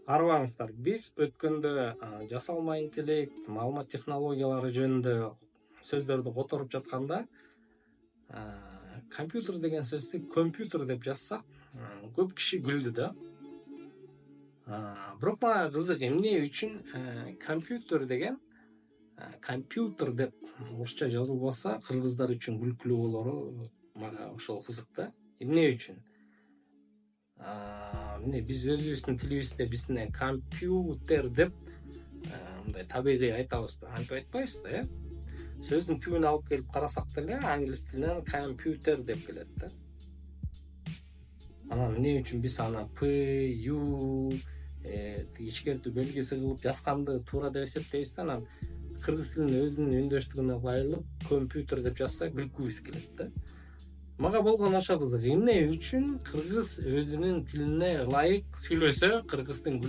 Арыбаңыздар, биз өткөндө жасалма интеллект, маалымат технологиялары жөнүндө сөздөрдү которуп жатканда, компьютер деген сөздү компьютер деп жазсак, көп киши күлдү да. Бирок мага кызык, эмне үчүн компьютер деген компьютер деп орусча жазылбаса, кыргыздар үчүн күлкүлүү болору мага ошол кызык да. Эмне үчүн? Міне биз өзүбүздүн тилибизде бизне компьютер деп мындай табигый айтабызбы? Антип айтпайбыз да, сөздүн түбүн алып келип карасак деле англис тилинен компьютер деп келет да. Анан эмне үчүн биз аны п, ю ичкертүү белгиси кылып жазганды туура деп эсептейбиз да, анан кыргыз тилинин өзүнүн үндөштүгүнө ылайык компьютер деп жазса күлкүбүз келет да. Мага болгон ошо кызык, эмне үчүн кыргыз өзүнүн тилине ылайык сүйлөсө кыргыздын